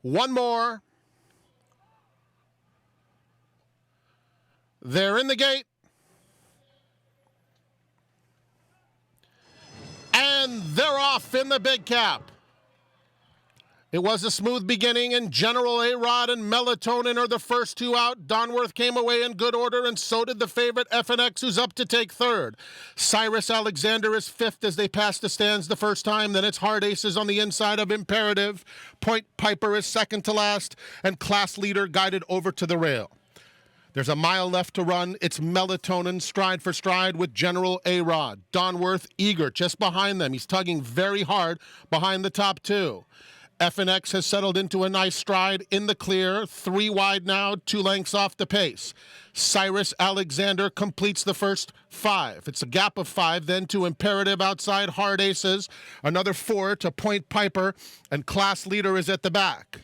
One more. They're in the gate. And they're off in the big cap. It was a smooth beginning, and General A-Rod and Melatonin are the first two out. Donworth came away in good order, and so did the favorite FNX, who's up to take third. Cyrus Alexander is fifth as they pass the stands the first time. Then it's Hard Aces on the inside of Imperative. Point Piper is second to last, and Class Leader guided over to the rail. There's a mile left to run. It's Melatonin stride for stride with General A-Rod. Donworth eager just behind them. He's tugging very hard behind the top two. FNX has settled into a nice stride in the clear. 3 wide now, 2 lengths off the pace. Cyrus Alexander completes the first 5. It's a gap of 5 then to Imperative outside Hard Aces. Another 4 to Point Piper, and Class Leader is at the back.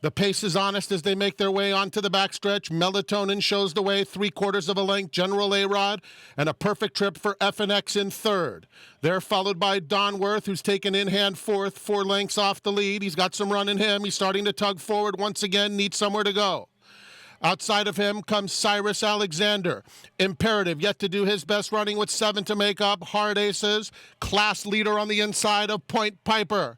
The pace is honest as they make their way onto the backstretch. Melatonin shows the way, 3/4 of a length. General A-Rod, and a perfect trip for FNX in third. They're followed by Donworth, who's taken in hand fourth, 4 lengths off the lead. He's got some run in him. He's starting to tug forward once again, needs somewhere to go. Outside of him comes Cyrus Alexander. Imperative yet to do his best running with 7 to make up. Hard Aces, Class Leader on the inside of Point Piper.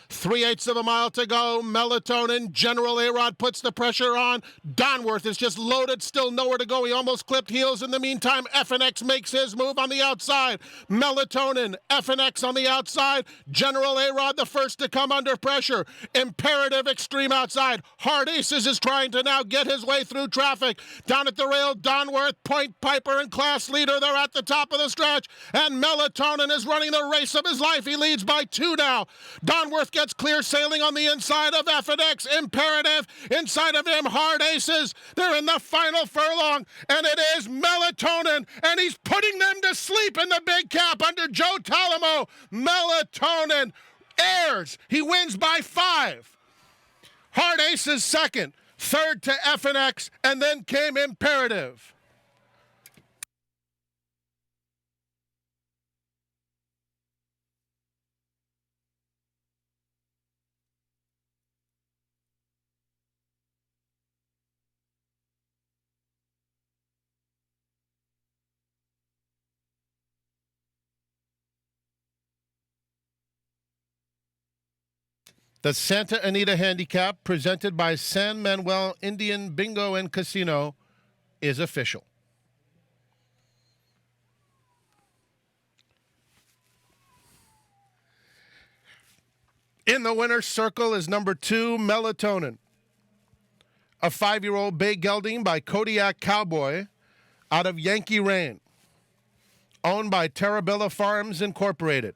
3/8 of a mile to go. Melatonin. General A-Rod puts the pressure on. Donworth is just loaded, still nowhere to go. He almost clipped heels. In the meantime, FNX makes his move on the outside. Melatonin, FNX on the outside. General A-Rod the first to come under pressure. Imperative extreme outside. Hard Aces is trying to now get his way through traffic. Down at the rail, Donworth, Point Piper, and Class Leader. They're at the top of the stretch. And Melatonin is running the race of his life. He leads by 2 now. Donworth gets clear sailing on the inside of FNX. Imperative inside of him. Hard Aces. They're in the final furlong, and it is Melatonin, and he's putting them to sleep in the big cap under Joe Talamo. Melatonin airs. He wins by 5. Hard Aces second, third to FNX, and then came Imperative. The Santa Anita Handicap, presented by San Manuel Indian Bingo and Casino, is official. In the winner's circle is number 2, Melatonin, a 5-year-old bay gelding by Kodiak Cowboy out of Yankee Rain, owned by Terabella Farms Incorporated.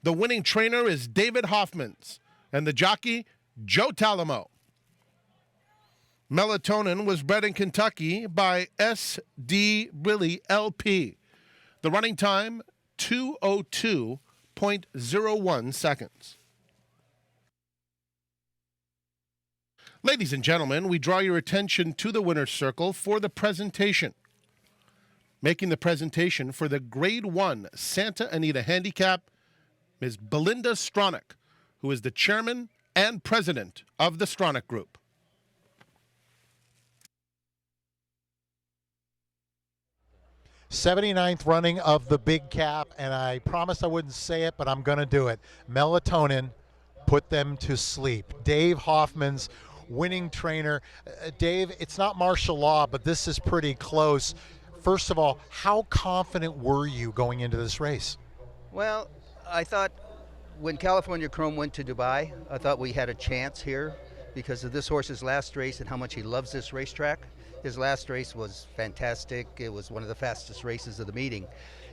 The winning trainer is David Hoffmans, and the jockey, Joe Talamo. Melatonin was bred in Kentucky by S.D. Riley, L.P. The running time, 2:02.01 seconds. Ladies and gentlemen, we draw your attention to the winner's circle for the presentation. Making the presentation for the Grade 1 Santa Anita Handicap, Ms. Belinda Stronach, who is the chairman and president of the Stronach Group. '79th running of the big cap, and I promised I wouldn't say it, but I'm going to do it. Melatonin put them to sleep. Dave Hoffman's winning trainer. Dave, it's not martial law, but this is pretty close. First of all, how confident were you going into this race? Well, I thought when California Chrome went to Dubai, I thought we had a chance here because of this horse's last race and how much he loves this racetrack. His last race was fantastic. It was one of the fastest races of the meeting.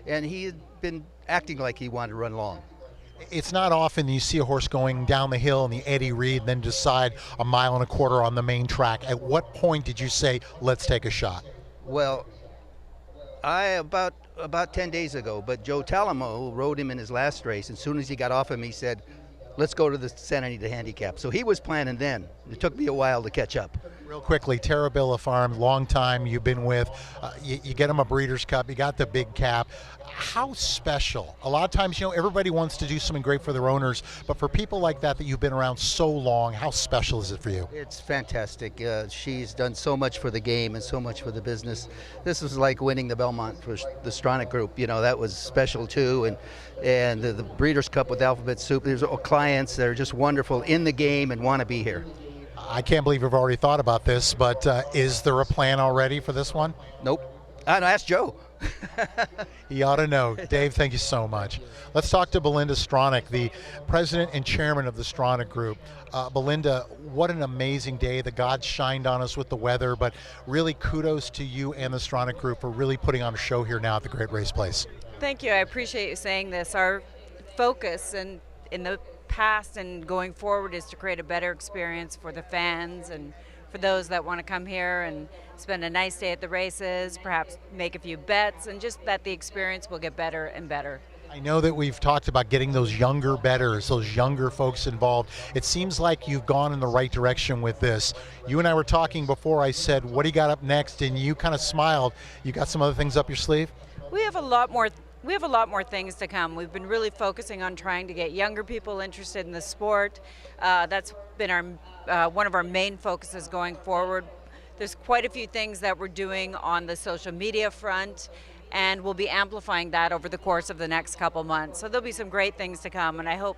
And he had been acting like he wanted to run long. It's not often you see a horse going down the hill in the Eddie Reed and then decide 1.25 miles on the main track. At what point did you say, let's take a shot? Well, about 10 days ago, but Joe Talamo, who rode him in his last race, as soon as he got off him, he said, let's go to the Santa Anita Handicap. So he was planning then. It took me a while to catch up. Real quickly, Terrabilla Farm, long time you've been with. You get them a Breeders' Cup. You got the big cap. How special? A lot of times, everybody wants to do something great for their owners, but for people like that you've been around so long, how special is it for you? It's fantastic. She's done so much for the game and so much for the business. This was like winning the Belmont for the Stronach Group. That was special too. And the Breeders' Cup with Alphabet Soup. There's clients that are just wonderful in the game and want to be here. I can't believe you've already thought about this, but is there a plan already for this one? Nope. I know, ask Joe. He ought to know. Dave, thank you so much. Let's talk to Belinda Stronach, the president and chairman of the Stronach Group. Belinda, what an amazing day. The gods shined on us with the weather, but really kudos to you and the Stronach Group for really putting on a show here now at the Great Race Place. Thank you. I appreciate you saying this. Our focus in the past and going forward is to create a better experience for the fans and for those that want to come here and spend a nice day at the races, perhaps make a few bets, and just that the experience will get better and better. I know that we've talked about getting those younger bettors, those younger folks involved. It seems like you've gone in the right direction with this. You and I were talking before. I said, what do you got up next? And you kind of smiled. You got some other things up your sleeve? We have a lot more things to come. We've been really focusing on trying to get younger people interested in the sport. That's been one of our main focuses going forward. There's quite a few things that we're doing on the social media front, and we'll be amplifying that over the course of the next couple months. So there'll be some great things to come, and I hope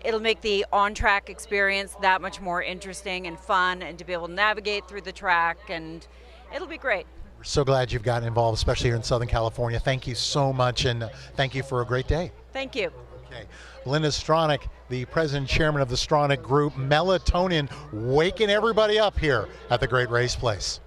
it'll make the on-track experience that much more interesting and fun, and to be able to navigate through the track, and it'll be great. We're so glad you've gotten involved, especially here in Southern California. Thank you so much, and thank you for a great day. Thank you. Okay. Linda Stronach, the president and chairman of the Stronach Group. Melatonin waking everybody up here at the Great Race Place.